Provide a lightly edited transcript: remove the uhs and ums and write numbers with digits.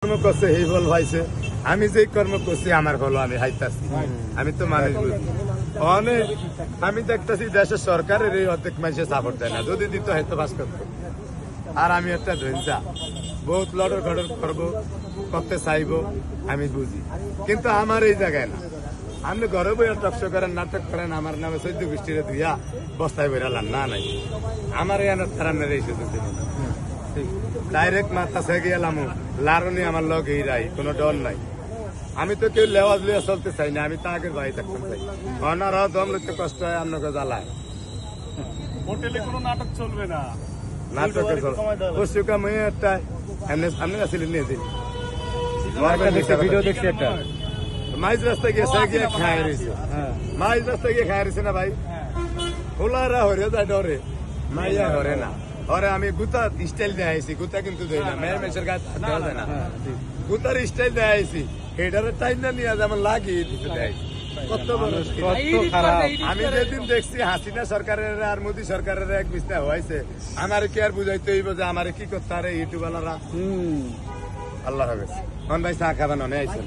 কর্ম করছে এই ফল পাইছে, আমি যে কর্ম করছি আমার ফল আমি হাইতাছি। আমি তো মানুষ বুঝি অনেক, আমি দেখতেছি দেশের সরকারের এই অর্ধেক মানুষের সাপোর্ট দেয় না, যদি দিত হয়তো বাস করতো। আর আমি একটা ধৈর্যা বহুত লড়র ঘটর করবো, করতে চাইবো, আমি বুঝি, কিন্তু আমার এই জায়গায় না। আপনি ঘরে বইয়া টকশো করেন, নাটক করেন, আমার নামে 14 গোষ্ঠীরে ধুইয়া বস্তায় বেরালাম না, নাই আমার এখানে তারানের এই সুযোগ দেব না। ডাইরেক্ট মাথা সেগে এলাম, লারনি আমার লগ এই রাই, কোনো ডর নাই। আমি তো কেউ লেওয়াজ লিয়া চলতে চাই না, আমি তো আগের ভাই থাকতে চাই। অনারাও দম লিখতে কষ্ট হয়, আপনাকে জ্বালায়। হোটেলে কোনো নাটক চলবে না, নাটকে পশুকা মেয়ে একটা আপনি আসলে নিয়েছি ভিডিও দেখছি একটা মাইজ রাস্তায় গিয়ে সে গিয়ে খায় রয়েছে, মাইজ রাস্তায় গিয়ে খায় রয়েছে না ভাই, খোলারা হরে যায় ডরে, মাইয়া হরে না। ওরে আমি গুতা স্টাইল দিয়ে আইছি, গুতা কিন্তু দেই না, মেয়ে মেসের গাছ দেওয়া যায় না, গুতার স্টাইল দিয়ে আইছি, এটারে টাইম না নিয়ে যেমন লাগিয়ে দিতে দেয়। কত বড় খারাপ। আমি যেদিন দেখছি হাসিনা সরকারের আর মোদী সরকারের এক বিস্তার হয়েছে, আমার কি আর বুঝাইতে হইব যে আমার কি করতে পারে ইউটিউবালারা। আল্লাহ হাফেজ। ভাই চা খাবেন, অনেক আইসেন।